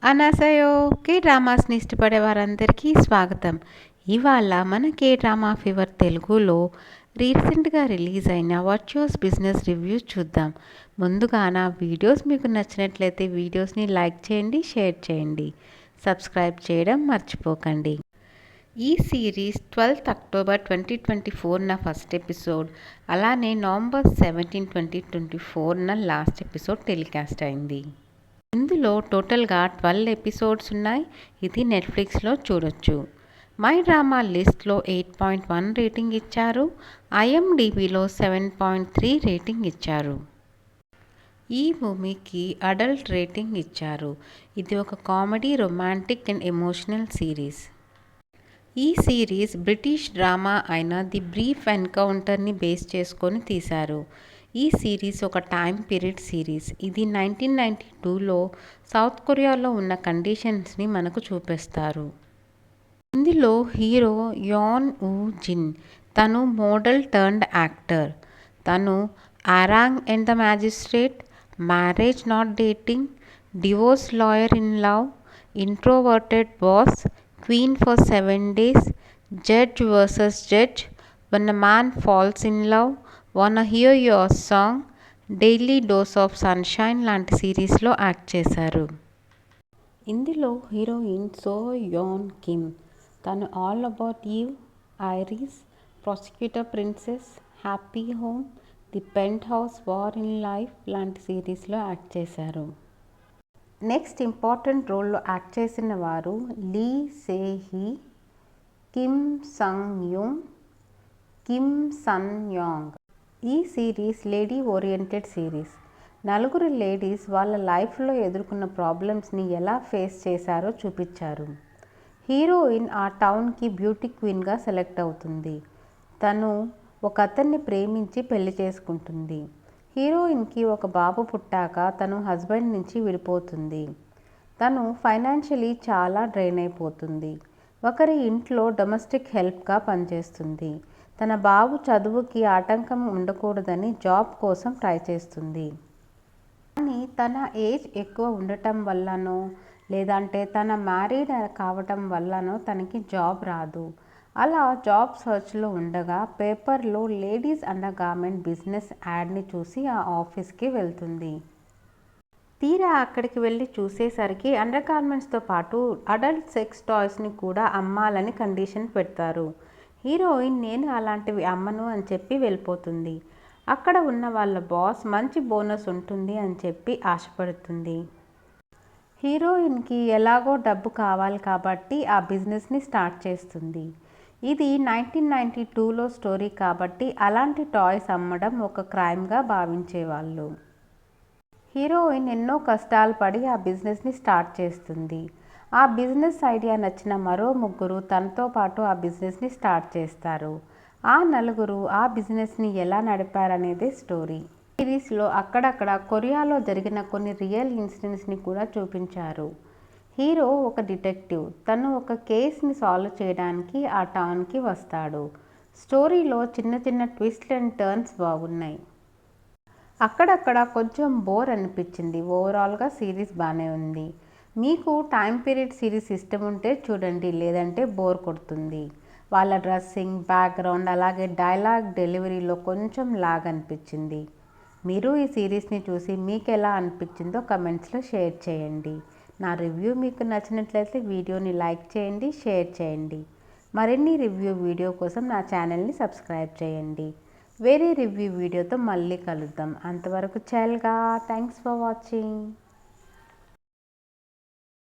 అనసయో కే డ్రామాస్ని ఇష్టపడే వారందరికీ స్వాగతం. ఇవాళ మన కే డ్రామా ఫీవర్ తెలుగులో రీసెంట్గా రిలీజ్ అయిన వర్చువస్ బిజినెస్ రివ్యూస్ చూద్దాం. ముందుగా నా వీడియోస్ మీకు నచ్చినట్లయితే వీడియోస్ని లైక్ చేయండి, షేర్ చేయండి, సబ్స్క్రైబ్ చేయడం మర్చిపోకండి. ఈ series 12th October 2024 first episode, అలానే November 17, 2024 లాస్ట్ ఎపిసోడ్ టెలికాస్ట్ అయింది. ఇందులో టోటల్గా 12 ఎపిసోడ్స్ ఉన్నాయి. ఇది నెట్ఫ్లిక్స్లో చూడొచ్చు. మై డ్రామా లిస్ట్లో 8.1 రేటింగ్ ఇచ్చారు. ఐఎండిబిలో 7.3 రేటింగ్ ఇచ్చారు. ఈ మూవీకి అడల్ట్ రేటింగ్ ఇచ్చారు. ఇది ఒక comedy, romantic and emotional series. ఈ సిరీస్ బ్రిటిష్ డ్రామా అయిన ది బ్రీఫ్ ఎన్కౌంటర్ని బేస్ చేసుకొని తీశారు. ఈ సిరీస్ ఒక టైం పీరియడ్ సిరీస్. ఇది 1992లో సౌత్ కొరియాలో ఉన్న కండిషన్స్ని మనకు చూపిస్తారు. ఇందులో హీరో యాన్ ఊ జిన్. తను మోడల్ టర్న్డ్ యాక్టర్. తను Arang and the magistrate, marriage not dating, divorce lawyer in love, introverted boss, queen for 7 days, judge versus judge, when a man falls in love, wanna hear your song, daily dose of sunshine లాంటి సిరీస్లో act చేశారు. ఇందులో heroine So Yeon Kim. తను all about Eve, Iris, prosecutor princess, happy home, the penthouse, war in life లాంటి సిరీస్లో act చేశారు. Next important రోల్లో act చేసిన వారు లీ say he, Kim Sung Yoon, Kim sun young. ఈ సిరీస్ లేడీ ఓరియంటెడ్ సిరీస్. నలుగురు ladies వాళ్ళ లైఫ్లో ఎదుర్కొన్న ప్రాబ్లమ్స్ని ఎలా ఫేస్ చేశారో చూపించారు. హీరోయిన్ ఆ టౌన్కి బ్యూటీ క్వీన్గా సెలెక్ట్ అవుతుంది. తను ఒక అతన్ని ప్రేమించి పెళ్లి చేసుకుంటుంది. హీరోయిన్కి ఒక బాబు పుట్టాక తను హస్బెండ్ నుంచి విడిపోతుంది. తను ఫైనాన్షియలీ చాలా డ్రైన్ అయిపోతుంది. ఒకరి ఇంట్లో డొమెస్టిక్ హెల్ప్గా పనిచేస్తుంది. తన బాబు చదువుకి ఆటంకం ఉండకూడదని జాబ్ కోసం ట్రై చేస్తుంది. కానీ తన ఏజ్ ఎక్కువ ఉండటం వల్లనో లేదంటే తన మ్యారీడ్ కావటం వల్లనో తనకి జాబ్ రాదు. అలా జాబ్ సర్చ్లో ఉండగా పేపర్లో లేడీస్ అండర్ గార్మెంట్ బిజినెస్ యాడ్ని చూసి ఆ ఆఫీస్కి వెళ్తుంది. తీరా అక్కడికి వెళ్ళి చూసేసరికి అండర్ గార్మెంట్స్తో పాటు అడల్ట్ సెక్స్ టాయ్స్ని కూడా అమ్మాలని కండిషన్ పెడతారు. హీరోయిన్ నేను అలాంటివి అమ్మను అని చెప్పి వెళ్ళిపోతుంది. అక్కడ ఉన్న వాళ్ళ బాస్ మంచి బోనస్ ఉంటుంది అని చెప్పి ఆశపడుతుంది. హీరోయిన్కి ఎలాగో డబ్బు కావాలి కాబట్టి ఆ బిజినెస్ని స్టార్ట్ చేస్తుంది. ఇది 1992లో స్టోరీ కాబట్టి అలాంటి టాయ్స్ అమ్మడం ఒక క్రైమ్గా భావించేవాళ్ళు. హీరోయిన్ ఎన్నో కష్టాలు పడి ఆ బిజినెస్ని స్టార్ట్ చేస్తుంది. ఆ బిజినెస్ ఐడియా నచ్చిన మరో ముగ్గురు తనతో పాటు ఆ బిజినెస్ని స్టార్ట్ చేస్తారు. ఆ నలుగురు ఆ బిజినెస్ని ఎలా నడిపారనేదే స్టోరీ. సిరీస్లో అక్కడక్కడ కొరియాలో జరిగిన కొన్ని రియల్ ఇన్సిడెంట్స్ని కూడా చూపించారు. హీరో ఒక డిటెక్టివ్. తను ఒక కేస్ని సాల్వ్ చేయడానికి ఆ టౌన్కి వస్తాడు. స్టోరీలో చిన్న చిన్న ట్విస్ట్ అండ్ టర్న్స్ బాగున్నాయి. అక్కడక్కడ కొంచెం బోర్ అనిపించింది. ఓవరాల్గా సిరీస్ బాగానే ఉంది. మీకు టైం పీరియడ్ సిరీస్ ఇష్టం ఉంటే చూడండి, లేదంటే బోర్ కొడుతుంది. వాళ్ళ డ్రెస్సింగ్, బ్యాక్గ్రౌండ్, అలాగే డైలాగ్ డెలివరీలో కొంచెం లాగ్ అనిపించింది. మీరు ఈ సిరీస్ని చూసి మీకు ఎలా అనిపించిందో కమెంట్స్లో షేర్ చేయండి. నా రివ్యూ మీకు నచ్చినట్లయితే వీడియోని లైక్ చేయండి, షేర్ చేయండి. మరిన్ని రివ్యూ వీడియో కోసం నా ఛానల్ని సబ్స్క్రైబ్ చేయండి. వేరే రివ్యూ వీడియోతో మళ్ళీ కలుద్దాం. అంతవరకు చల్గా. Thanks for watching.